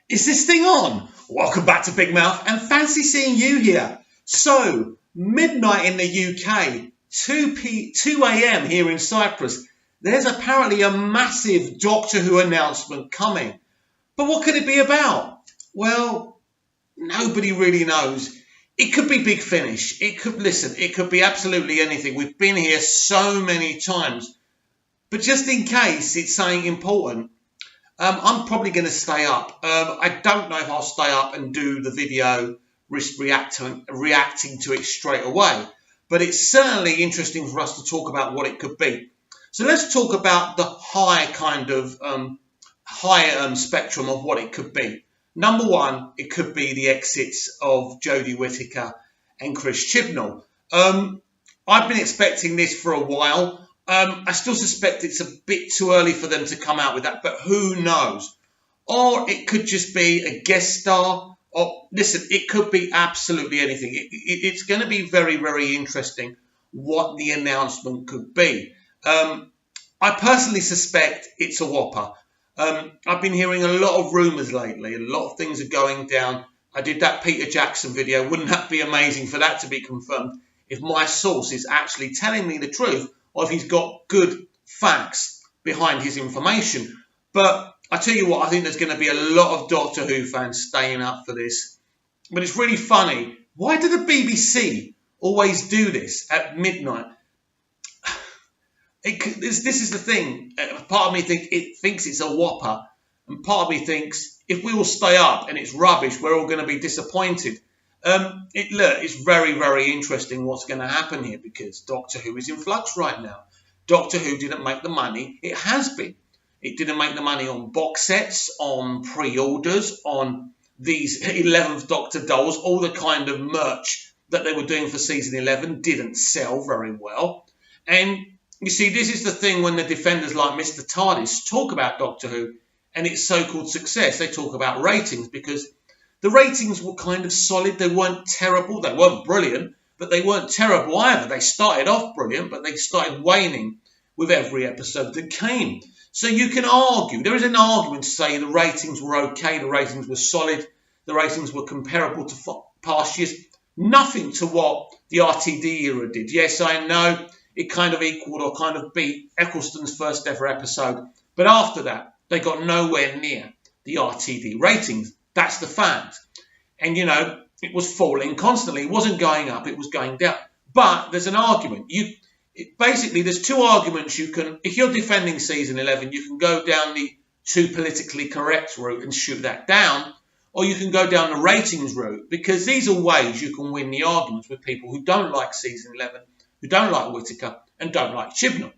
Is this thing on? Welcome back to Big Mouth and fancy seeing you here. So, midnight in the UK, 2 a.m. here in Cyprus. There's apparently a massive Doctor Who announcement coming. But what could it be about? Well, nobody really knows. It could be Big Finish. It could be absolutely anything. We've been here so many times. But just in case it's something important, I'm probably going to stay up. I don't know if I'll stay up and do the video reacting to it straight away. But it's certainly interesting for us to talk about what it could be. So let's talk about the high spectrum of what it could be. Number one, it could be the exits of Jodie Whittaker and Chris Chibnall. I've been expecting this for a while. I still suspect it's a bit too early for them to come out with that, but who knows? Or it could just be a guest star. Or listen, it could be absolutely anything. It's going to be very, very interesting what the announcement could be. I personally suspect it's a whopper. I've been hearing a lot of rumours lately. A lot of things are going down. I did that Peter Jackson video. Wouldn't that be amazing for that to be confirmed if my source is actually telling me the truth, or if he's got good facts behind his information? But I tell you what, I think there's going to be a lot of Doctor Who fans staying up for this. But it's really funny. Why do the BBC always do this at midnight? This is the thing. Part of me thinks it's a whopper. And part of me thinks if we all stay up and it's rubbish, we're all going to be disappointed. It's very, very interesting what's going to happen here, because Doctor Who is in flux right now. Doctor Who didn't make the money it has been. It didn't make the money on box sets, on pre-orders, on these 11th Doctor dolls. All the kind of merch that they were doing for season 11 didn't sell very well. And you see, this is the thing when the defenders like Mr. TARDIS talk about Doctor Who and its so-called success. They talk about ratings, because the ratings were kind of solid. They weren't terrible. They weren't brilliant, but they weren't terrible either. They started off brilliant, but they started waning with every episode that came. So you can argue. There is an argument to say the ratings were okay, the ratings were solid, the ratings were comparable to past years. Nothing to what the RTD era did. Yes, I know it kind of equaled or kind of beat Eccleston's first ever episode. But after that, they got nowhere near the RTD ratings. That's the fact. And, it was falling constantly. It wasn't going up, it was going down. But there's an argument. Basically, there's two arguments you can, if you're defending season 11, you can go down the too politically correct route and shoot that down, or you can go down the ratings route, because these are ways you can win the arguments with people who don't like season 11, who don't like Whittaker, and don't like Chibnall.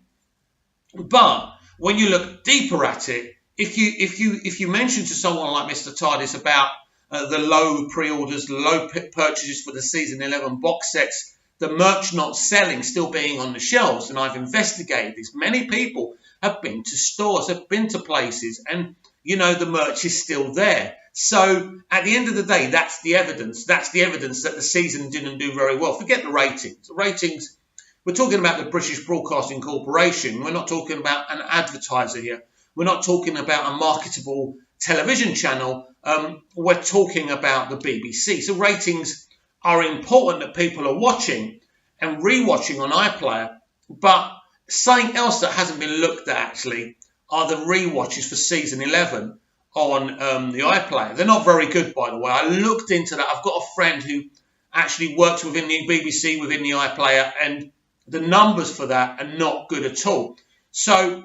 But when you look deeper at it, if you mention to someone like Mr. TARDIS about the low pre-orders, the low purchases for the season 11 box sets, the merch not selling, still being on the shelves, and I've investigated this. Many people have been to stores, have been to places, and, the merch is still there. So at the end of the day, that's the evidence. That's the evidence that the season didn't do very well. Forget the ratings. The ratings, we're talking about the British Broadcasting Corporation. We're not talking about an advertiser here. We're not talking about a marketable television channel. We're talking about the BBC. So ratings are important, that people are watching and rewatching on iPlayer. But something else that hasn't been looked at actually are the rewatches for season 11 on the iPlayer. They're not very good, by the way. I looked into that. I've got a friend who actually works within the BBC, within the iPlayer, and the numbers for that are not good at all. So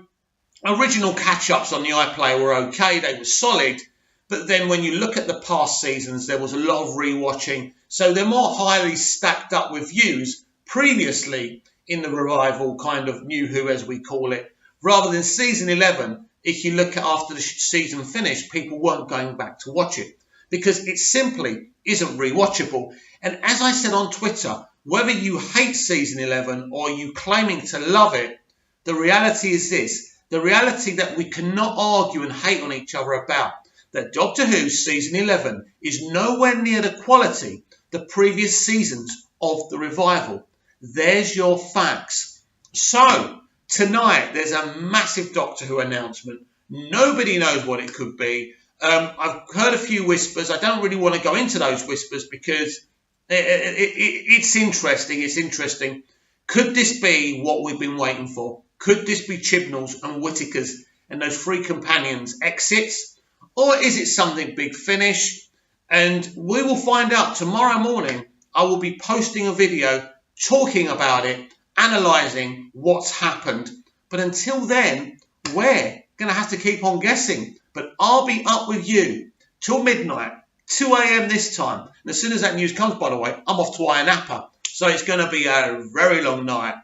original catch-ups on the iPlayer were okay. They were solid. But then when you look at the past seasons, there was a lot of rewatching. So they're more highly stacked up with views previously in the revival kind of New Who, as we call it, rather than season 11. If you look at after the season finished, people weren't going back to watch it because it simply isn't rewatchable. And as I said on Twitter, whether you hate season 11 or you claiming to love it, the reality is this. The reality that we cannot argue and hate on each other about, that Doctor Who season 11 is nowhere near the quality the previous seasons of the revival. There's your facts. So tonight there's a massive Doctor Who announcement. Nobody knows what it could be. I've heard a few whispers. I don't really want to go into those whispers because it's interesting. It's interesting. Could this be what we've been waiting for? Could this be Chibnall's and Whittaker's and those three companions' exits? Or is it something big finish? And we will find out tomorrow morning. I will be posting a video talking about it, analysing what's happened. But until then, we're going to have to keep on guessing. But I'll be up with you till midnight, 2 a.m. this time. And as soon as that news comes, by the way, I'm off to Ayia Napa. So it's going to be a very long night.